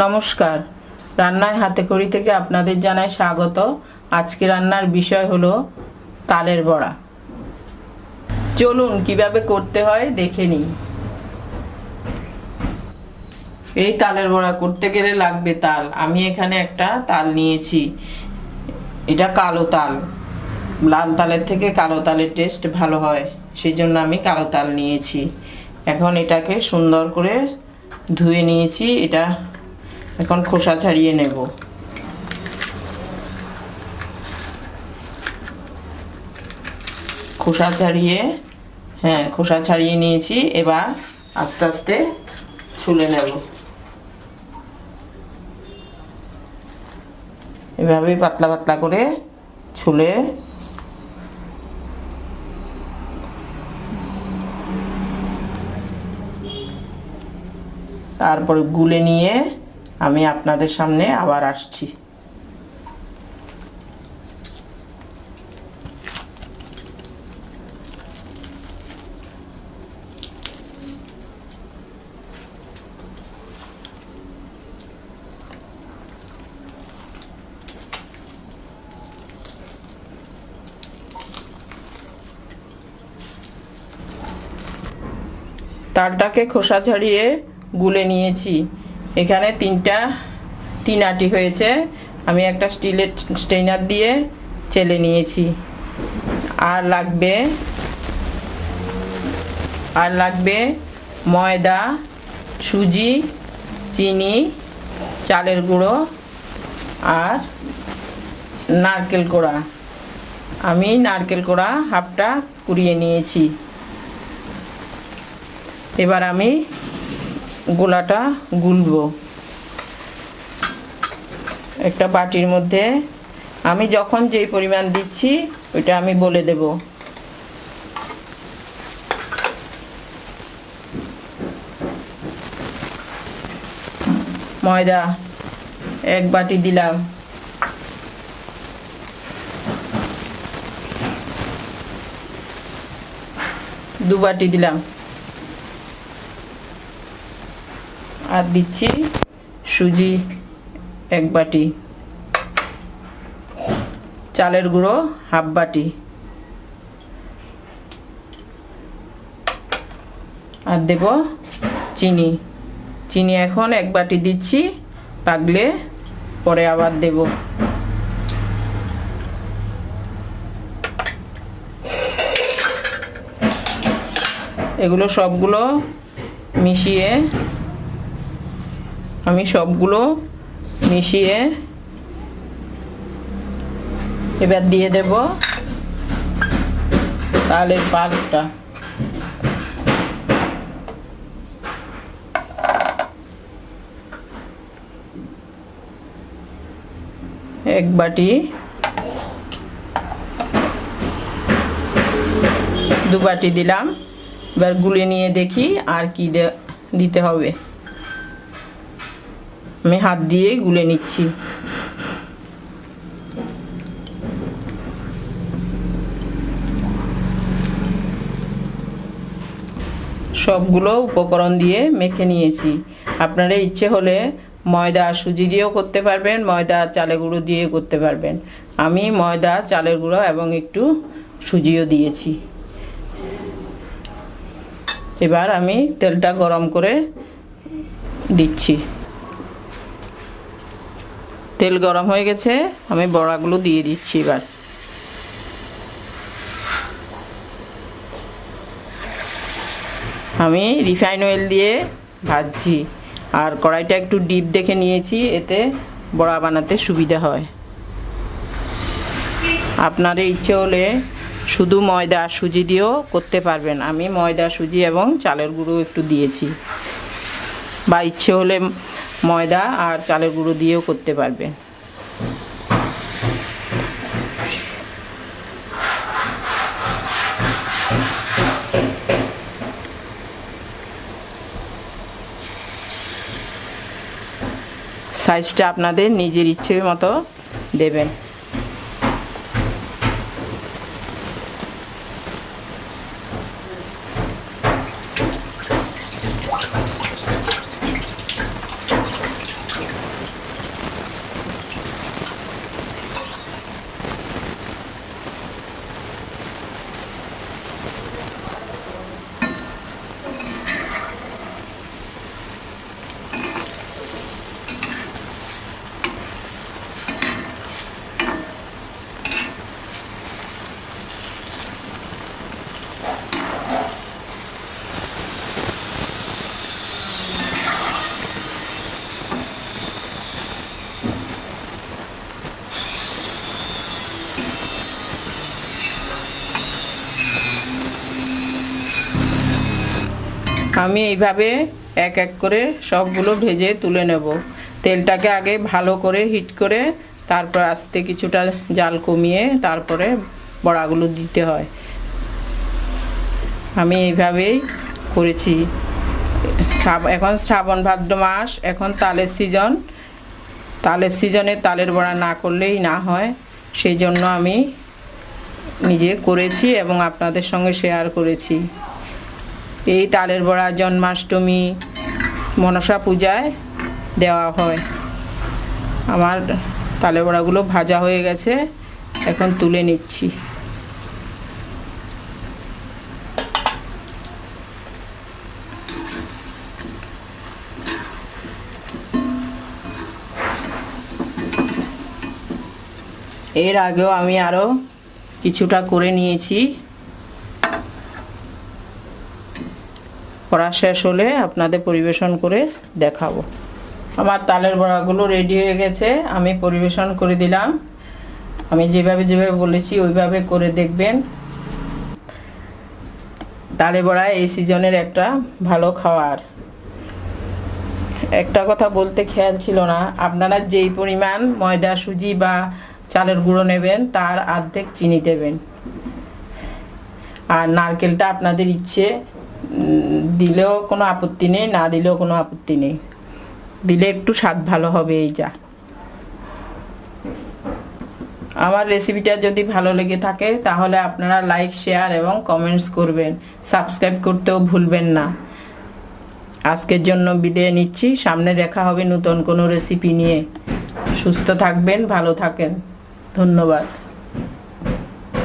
নমস্কার, রান্নায় হাতে খড়ি থেকে আপনাদের জানাই স্বাগত। আজকে রান্নার বিষয় হলো তালের বড়া। চলুন কিভাবে করতে হয় দেখে নিই। এই তালের বড়া করতে গেলে লাগবে তাল। আমি এখানে একটা তাল নিয়েছি, এটা কালো তাল। লাল তালের থেকে কালো তালের টেস্ট ভালো হয়, সেই জন্য আমি কালো তাল নিয়েছি। এখন এটাকে সুন্দর করে ধুয়ে নিয়েছি। এটা এখন খোসা ছাড়িয়ে নেব। খোসা ছাড়িয়ে নিয়েছি। এবার আস্তে আস্তে ছুলে নেব। এভাবে পাতলা পাতলা করে ছুলে তারপর গুলে নিয়ে আমি আপনাদের সামনে আবার আসছি। তালটাকে খোসা ছাড়িয়ে গুলে নিয়েছি। এখানে তিন আটি হয়েছে। আমি একটা স্টিলের স্ট্রেনার দিয়ে চেলে নিয়েছি। আর লাগবে ময়দা, সুজি, চিনি, চালের গুঁড়ো আর নারকেল কোড়া। আমি নারকেল কোড়া হাফটা কুড়িয়ে নিয়েছি। এবার আমি গোলাটা গুলবো একটা বাটির মধ্যে। আমি যখন যেই পরিমাণ দিচ্ছি ওইটা আমি বলে দেব। ময়দা 1 বাটি দিলাম, দু বাটি দিলাম, আর দিচ্ছি সুজি 1 বাটি, চালের গুঁড়ো হাফ বাটি, আর দেব চিনি। এখন 1 বাটি দিচ্ছি, লাগলে পরে আবার দেব। এগুলো সবগুলো মিশিয়ে এবার দিয়ে দেব তালের পাল্পটা। এক বাটি, 2 বাটি দিলাম। এবার গুলে নিয়ে দেখি আর কি দিতে হবে। আমি হাত দিয়ে গুলে নিচ্ছি। সবগুলো উপকরণ দিয়ে মেখে নিয়েছি। আপনারা ইচ্ছে হলে ময়দা সুজি দিয়েও করতে পারবেন, ময়দা চালের গুঁড়ো দিয়ে করতে পারবেন। আমি ময়দা, চালের গুঁড়ো এবং একটু সুজিও দিয়েছি। এবার আমি তেলটা গরম করে দিচ্ছি। তেল গরম হয়ে গেছে, আমি বড়াগুলো দিয়ে দিচ্ছি। এবার আমি রিফাইন অয়েল দিয়ে ভাজছি, আর কড়াইটা একটু ডিপ দেখে নিয়েছি, এতে বড়া বানাতে সুবিধা হয়। আপনাদের ইচ্ছে হলে শুধু ময়দা সুজি দিয়েও করতে পারবেন। আমি ময়দা, সুজি এবং চালের গুঁড়ো একটু দিয়েছি, বা ইচ্ছে হলে ময়দা আর চালের গুঁড়ো দিয়েও করতে পারবেন। সাইজটা আপনাদের নিজের ইচ্ছে মতো দেবেন। আমি এইভাবে এক এক করে সবগুলো ভেজে তুলে নেব। তেলটাকে আগে ভালো করে হিট করে তারপর আস্তে কিছুটা জাল কমিয়ে তারপরে বড়াগুলো দিতে হয়। আমি এইভাবেই করেছি। এখন শ্রাবণ ভাদ্র মাস, এখন তালের সিজন। তালের সিজনে তালের বড়া না করলেই না হয়, সেই জন্য আমি নিজে করেছি এবং আপনাদের সঙ্গে শেয়ার করেছি। এই তালের বড়া জন্মাষ্টমী, মনসা পূজায় দেওয়া হয়। আমার তালের বড়াগুলো ভাজা হয়ে গেছে, এখন তুলে নিচ্ছি। এর আগেও আমি আরো কিছুটা করে নিয়েছি। করা শেষ হলে আপনাদের পরিবেশন করে দেখাবো। আমার তালের বড়াগুলো রেডি হয়ে গেছে, আমি পরিবেশন করে দিলাম। আমি যেভাবে যেভাবে বলেছি ওইভাবে করে দেখবেন। তালের বড়া এই সিজনের একটা ভালো খাবার। একটা কথা বলতে খেয়াল ছিল না, আপনারা যেই পরিমাণ ময়দা, সুজি বা চালের গুঁড়ো নেবেন তার অর্ধেক চিনি দেবেন। আর নারকেলটা আপনাদের ইচ্ছে, দিলেও কোনো আপত্তি নেই, না দিলেও কোনো আপত্তি নেই। দিলে একটু স্বাদ ভালো হবে। এই যা, আমার রেসিপিটা যদি ভালো লেগে থাকে তাহলে আপনারা লাইক, শেয়ার এবং কমেন্টস করবেন। সাবস্ক্রাইব করতেও ভুলবেন না। আজকের জন্য বিদায় নিচ্ছি। সামনে দেখা হবে নতুন কোনো রেসিপি নিয়ে। সুস্থ থাকবেন, ভালো থাকেন। ধন্যবাদ।